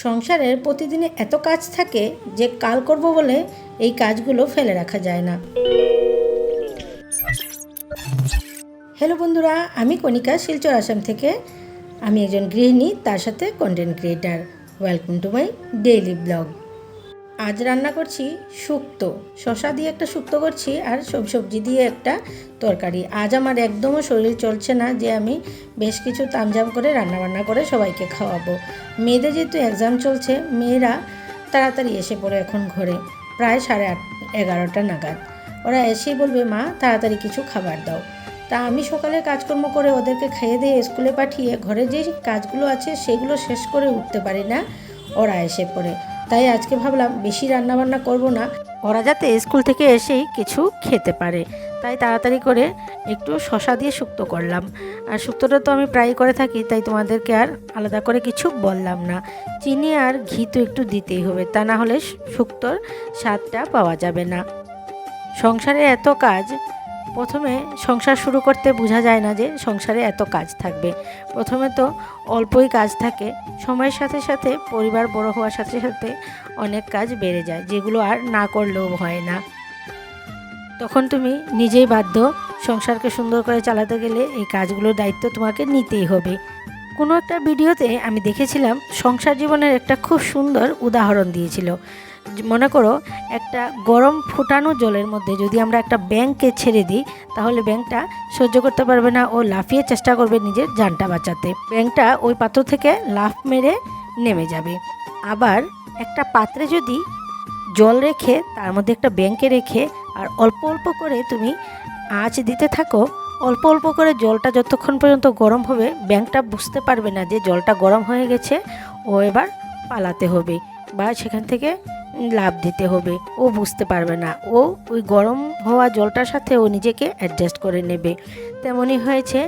সংসারের প্রতিদিনে এত কাজ থাকে যে কাল করব বলে এই কাজগুলো ফেলে রাখা যায় না। হ্যালো বন্ধুরা, আমি কণিকা, শিলচর আসাম থেকে। আমি একজন গৃহিণী, তার সাথে content creator. Welcome to my daily blog. আজ রান্না করছি শুক্তো, শসা দিয়ে একটা শুক্তো করছি আর সবজি দিয়ে একটা তরকারি। আজ আমার একদমও শরীর চলছে না যে আমি বেশ কিছু তামঝাম করে রান্নাবান্না করে সবাইকে খাওয়াবো। মেয়েদের যেহেতু এক্সাম চলছে, মেয়েরা তাড়াতাড়ি এসে পড়ে এখন ঘরে, প্রায় 11:30 নাগাদ। ওরা এসেই বলবে, মা তাড়াতাড়ি কিছু খাবার দাও। তা আমি সকালে কাজকর্ম করে ওদেরকে খাইয়ে দিয়ে স্কুলে পাঠিয়ে ঘরে যে কাজগুলো আছে সেগুলো শেষ করে উঠতে পারি না, ওরা এসে পড়ে। তাই আজকে ভাবলাম বেশি রান্নাবান্না করব না, ওরা যাতে স্কুল থেকে এসেই কিছু খেতে পারে। তাই তাড়াতাড়ি করে একটু শসা দিয়ে শুক্তো করলাম। আর শুক্তোটা তো আমি প্রায় করে থাকি, তাই তোমাদেরকে আর আলাদা করে কিছু বললাম না। চিনি আর ঘি তো একটু দিতেই হবে, তা না হলে শুক্তোর স্বাদটা পাওয়া যাবে না। সংসারে এত কাজ, প্রথমে সংসার শুরু করতে বোঝা যায় না যে সংসারে এত কাজ থাকবে। প্রথমে তো অল্পই কাজ থাকে, সময়ের সাথে সাথে পরিবার বড় হওয়ার সাথে সাথে অনেক কাজ বেড়ে যায়, যেগুলো আর না করলেও হয় না। তখন তুমি নিজেই বাধ্য, সংসারকে সুন্দর করে চালাতে গেলে এই কাজগুলোর দায়িত্ব তোমাকে নিতেই হবে। কোনো একটা ভিডিওতে আমি দেখেছিলাম, সংসার জীবনের একটা খুব সুন্দর উদাহরণ দিয়েছিল। মনে করো, একটা গরম ফুটানো জলের মধ্যে যদি আমরা একটা ব্যাঙকে ছেড়ে দিই, তাহলে ব্যাঙটা সহ্য করতে পারবে না, ও লাফিয়ে চেষ্টা করবে নিজের জানটা বাঁচাতে। ব্যাঙটা ওই পাত্র থেকে লাফ মেরে নেমে যাবে। আবার একটা পাত্রে যদি জল রেখে তার মধ্যে একটা ব্যাঙকে রেখে আর অল্প অল্প করে তুমি আঁচ দিতে থাকো, অল্প অল্প করে জলটা যতক্ষণ পর্যন্ত গরম হবে, ব্যাঙটা বুঝতে পারবে না যে জলটা গরম হয়ে গেছে, ও এবার পালাতে হবে বা সেখান থেকে লাফ দিতে হবে। ও বুঝতে পারবে না, ও ওই গরম হওয়া জলটার সাথে ও নিজেকে অ্যাডজাস্ট করে নেবে। তেমনই হয়েছে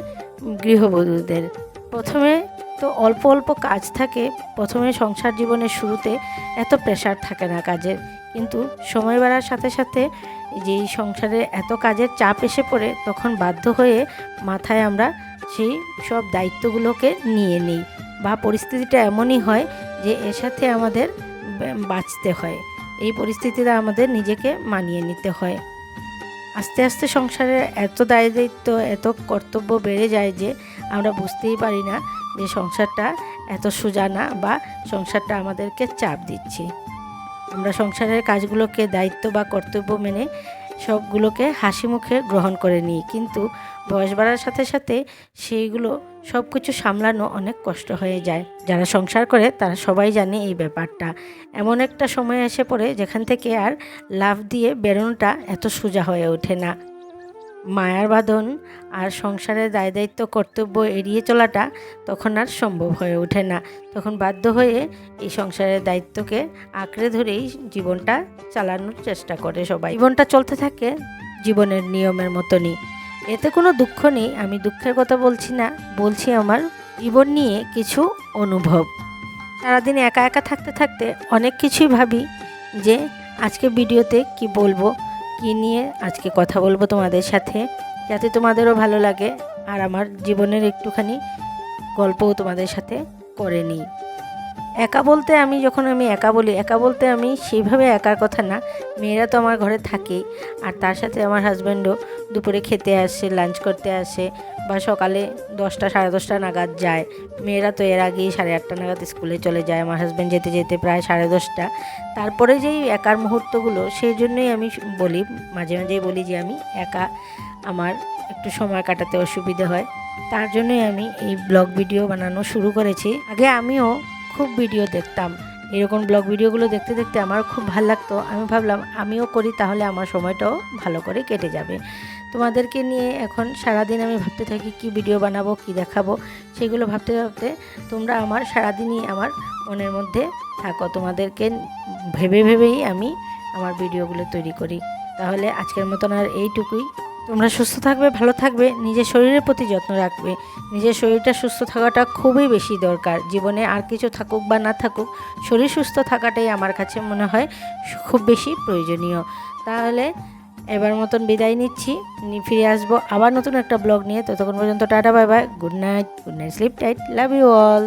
গৃহবধূদের। প্রথমে তো অল্প অল্প কাজ থাকে, প্রথমে সংসার জীবনের শুরুতে এত প্রেশার থাকে না কাজের, কিন্তু সময় বাড়ার সাথে সাথে যেই সংসারে এত কাজের চাপ এসে পড়ে, তখন বাধ্য হয়ে মাথায় আমরা সেই সব দায়িত্বগুলোকে নিয়ে নিই, বা পরিস্থিতিটা এমনই হয় যে এর সাথে আমাদের বাঁচতে হয়। এই পরিস্থিতিতে আমাদের নিজেকে মানিয়ে নিতে হয়। আস্তে আস্তে সংসারে এত দায়িত্ব, এত কর্তব্য বেড়ে যায় যে আমরা বুঝতেই পারি না যে সংসারটা এত সোজা না, বা সংসারটা আমাদেরকে চাপ দিচ্ছে। আমরা সংসারের কাজগুলোকে দায়িত্ব বা কর্তব্য মেনে সবগুলোকে হাসি মুখে গ্রহণ করে নিই, কিন্তু বয়স বাড়ার সাথে সাথে সেইগুলো সব কিছু সামলানো অনেক কষ্ট হয়ে যায়। যারা সংসার করে তারা সবাই জানে এই ব্যাপারটা। এমন একটা সময় এসে পড়ে যেখান থেকে আর লাফ দিয়ে বেরোনোটা এত সোজা হয়ে ওঠে না। মায়ার বাঁধন আর সংসারের দায়িত্ব কর্তব্য এড়িয়ে চলাটা তখন আর সম্ভব হয়ে ওঠে না। তখন বাধ্য হয়ে এই সংসারের দায়িত্বকে আঁকড়ে ধরেই জীবনটা চালানোর চেষ্টা করে সবাই। জীবনটা চলতে থাকে জীবনের নিয়মের মতনই, এতে কোনো দুঃখ নেই। আমি দুঃখের কথা বলছি না, বলছি আমার জীবন নিয়ে কিছু অনুভব। সারাদিন একা একা থাকতে থাকতে অনেক কিছুই ভাবি যে আজকে ভিডিওতে কি বলবো, কী নিয়ে আজকে কথা বলবো তোমাদের সাথে, যাতে তোমাদেরও ভালো লাগে আর আমার জীবনের একটুখানি গল্পও তোমাদের সাথে করে নিই। একা বলতে যখন আমি একা বলি, একা বলতে আমি সেইভাবে একার কথা না। মেয়েরা তো আমার ঘরে থাকেই, আর তার সাথে আমার হাজব্যান্ডও দুপুরে খেতে আসে, লাঞ্চ করতে আসে, বা সকালে 10টা 10:30 নাগাদ যায়। মেয়েরা তো এর আগেই 8:30 নাগাদ স্কুলে চলে যায়, আমার হাজব্যান্ড যেতে যেতে প্রায় 10:30। তারপরে যেই একার মুহূর্তগুলো, সেই জন্যই আমি বলি, মাঝে মাঝেই বলি যে আমি একা, আমার একটু সময় কাটাতে অসুবিধে হয়। তার জন্যই আমি এই ব্লগ ভিডিও বানানো শুরু করেছি। আগে আমিও খুব ভিডিও দেখতাম, এরকম ব্লগ ভিডিওগুলো দেখতে দেখতে আমার খুব ভালো লাগতো। আমি ভাবলাম আমিও করি, তাহলে আমার সময়টাও ভালো করে কেটে যাবে। তোমাদেরকে নিয়ে এখন সারাদিন আমি ভাবতে থাকি কি ভিডিও বানাবো, কি দেখাবো, সেগুলো ভাবতে ভাবতে তোমরা আমার সারাদিনই আমার মনের মধ্যে থাকো। তোমাদেরকে ভেবে ভেবেই আমি আমার ভিডিওগুলো তৈরি করি। তাহলে আজকের মতন আর এইটুকুই। তোমরা সুস্থ থাকবে, ভালো থাকবে, নিজের শরীরের প্রতি যত্ন রাখবে। নিজের শরীরটা সুস্থ থাকাটা খুবই বেশি দরকার। জীবনে আর কিছু থাকুক বা না থাকুক, শরীর সুস্থ থাকাটাই আমার কাছে মনে হয় খুব বেশি প্রয়োজনীয়। তাহলে এবার মতন বিদায় নিচ্ছি, ফিরে আসবো আবার নতুন একটা ব্লগ নিয়ে। ততক্ষণ পর্যন্ত tata, bye bye, good night, sleep tight, love you all.